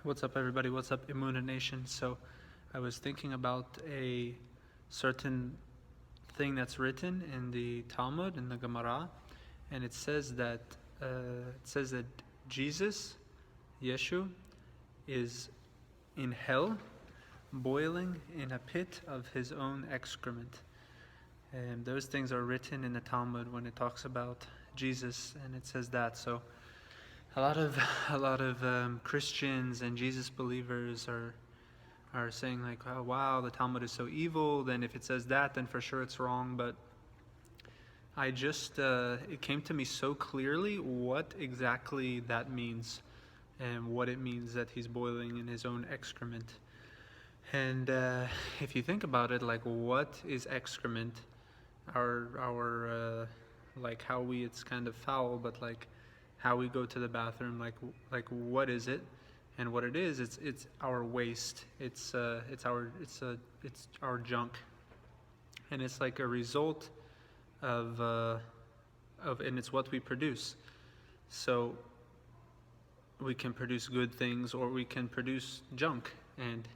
What's up, everybody? What's up, Imuna Nation? So I was thinking about a certain thing that's written in the Talmud, in the Gemara, and it says that Jesus, Yeshu, is in hell, boiling in a pit of his own excrement. And those things are written in the Talmud when it talks about Jesus, and it says that. So a lot of Christians and Jesus believers are saying like, oh, wow, the Talmud is so evil. Then if it says that, then for sure it's wrong. But I just it came to me so clearly what exactly that means, and what it means that he's boiling in his own excrement. And if you think about it, like, what is excrement? Our like how it's kind of foul, but like how we go to the bathroom, like what is it? And what it is, it's our waste. It's our junk, and it's like a result of and it's what we produce. So we can produce good things, or we can produce junk. And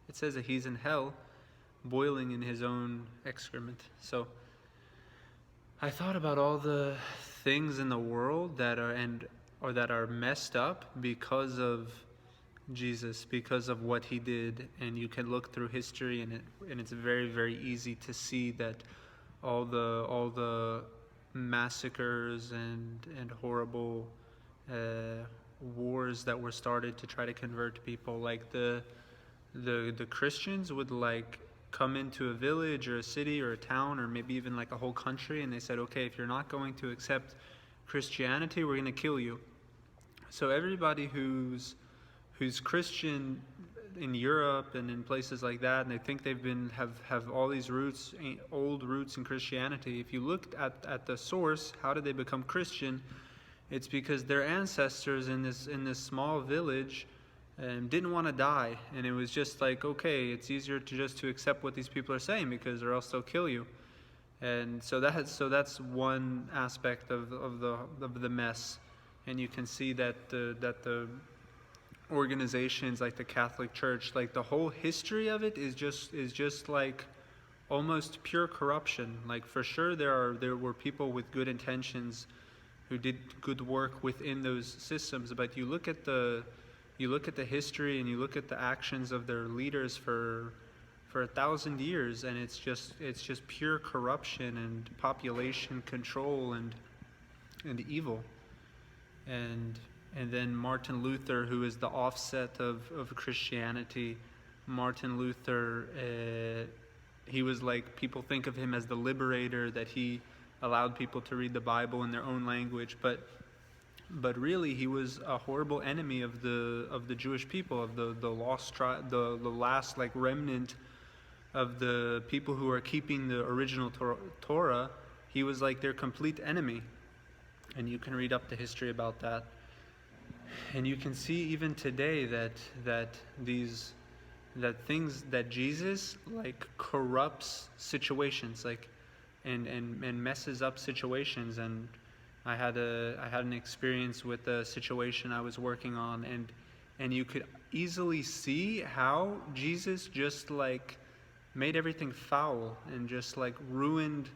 it says that he's in hell, boiling in his own excrement. So I thought about all the things in the world that are messed up because of Jesus, because of what he did. And you can look through history, and it's very, very easy to see that all the massacres and horrible wars that were started to try to convert people, like the Christians would like come into a village or a city or a town or maybe even like a whole country, and they said, okay, if you're not going to accept Christianity, we're going to kill you. So everybody who's Christian in Europe and in places like that, and they think they've have all these roots, old roots in Christianity. If you look at the source, how did they become Christian? It's because their ancestors in this small village didn't want to die, and it was just like, okay, it's easier to accept what these people are saying, because or else they'll kill you. And so that's one aspect of the mess. And you can see that the organizations like the Catholic Church, like the whole history of it is just like almost pure corruption. Like, for sure there were people with good intentions who did good work within those systems, but you look at the history and you look at the actions of their leaders for 1,000 years, and it's just pure corruption and population control and evil. And then Martin Luther, who is the offset of Christianity, Martin Luther, he was like, people think of him as the liberator, that he allowed people to read the Bible in their own language, but really he was a horrible enemy of the Jewish people, of the lost tribe, the last like remnant of the people who are keeping the original Torah. He was like their complete enemy, and you can read up the history about that. And you can see even today that things that Jesus like corrupts situations, like and messes up situations. And I had an experience with a situation I was working on, and you could easily see how Jesus just like made everything foul and just like ruined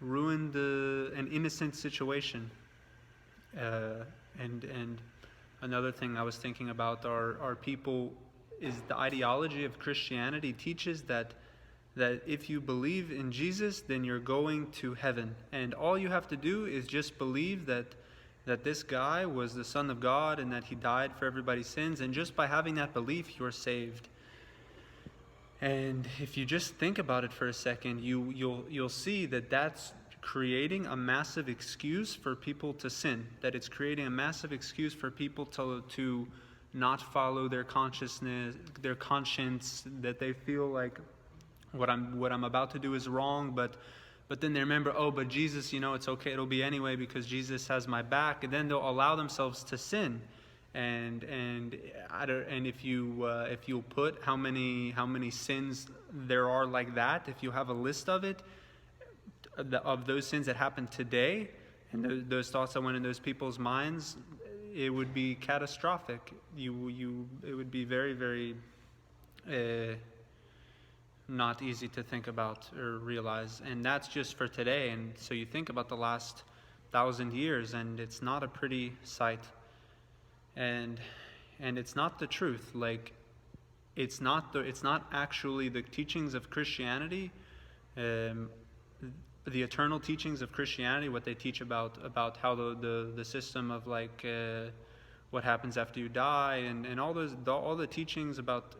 an innocent situation. And another thing I was thinking about are people, is the ideology of Christianity teaches that if you believe in Jesus, then you're going to heaven. And all you have to do is just believe that this guy was the Son of God and that he died for everybody's sins. And just by having that belief, you're saved. And if you just think about it for a second, you'll see that that's creating a massive excuse for people to sin. That it's creating a massive excuse for people to not follow their consciousness, their conscience, that they feel like what I'm about to do is wrong, but then they remember, oh, but Jesus, it's okay, it'll be anyway because Jesus has my back, and then they'll allow themselves to sin. And if you put how many sins there are like that, if you have a list of it, of those sins that happen today, and those thoughts that went in those people's minds, it would be catastrophic. It would be very, very not easy to think about or realize. And that's just for today. And so you think about the last 1,000 years, and it's not a pretty sight. And it's not the truth. Like, it's not actually the teachings of Christianity, the eternal teachings of Christianity, what they teach about how the system of like what happens after you die, and all the teachings about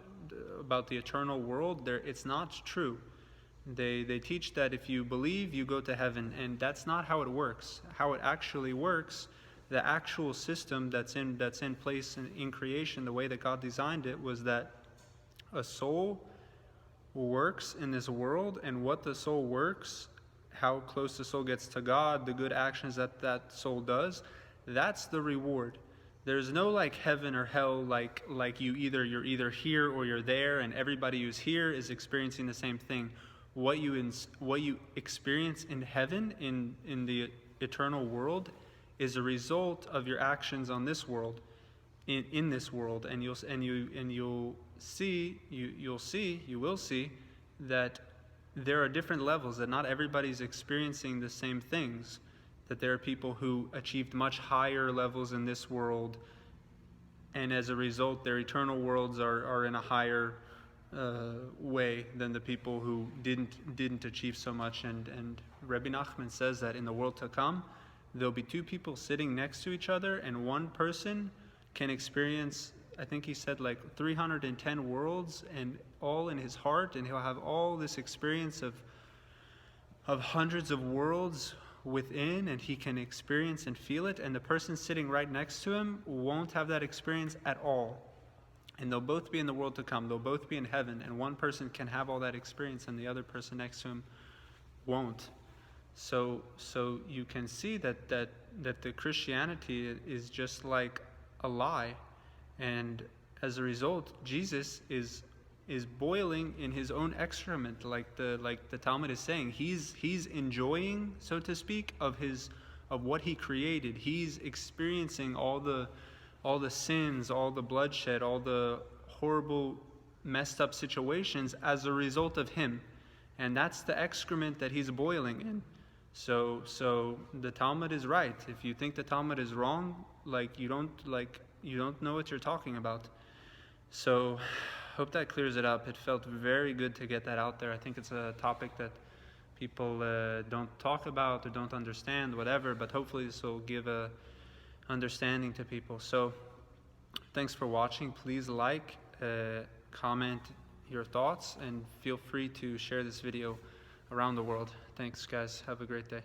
the eternal world. It's not true. They teach that if you believe, you go to heaven, and that's not how it works. How it actually works, the actual system that's in place in creation, the way that God designed it, was that a soul works in this world, and what the soul works, how close the soul gets to God, the good actions that soul does, that's the reward. There's no like heaven or hell, like you're either here or you're there, and everybody who's here is experiencing the same thing. What you experience in heaven, in the eternal world, is a result of your actions on this world, in this world, and you will see that there are different levels, that not everybody's experiencing the same things, that there are people who achieved much higher levels in this world, and as a result their eternal worlds are in a higher way than the people who didn't achieve so much. And Rabbi Nachman says that in the world to come, there'll be two people sitting next to each other, and one person can experience, I think he said, like 310 worlds, and all in his heart, and he'll have all this experience of hundreds of worlds within, and he can experience and feel it, and the person sitting right next to him won't have that experience at all. And they'll both be in the world to come, they'll both be in heaven, and one person can have all that experience and the other person next to him won't. So you can see that the Christianity is just like a lie, and as a result, Jesus is boiling in his own excrement, like the Talmud is saying. He's enjoying, so to speak, of what he created. He's experiencing all the sins, all the bloodshed, all the horrible, messed up situations as a result of him, and that's the excrement that he's boiling in. So the Talmud is right. If you think the Talmud is wrong, you don't know what you're talking about. So hope that clears it up. It felt very good to get that out there. I think it's a topic that people don't talk about or don't understand, whatever, but hopefully this will give a understanding to people. So thanks for watching. Please like, comment your thoughts, and feel free to share this video around the world. Thanks, guys. Have a great day.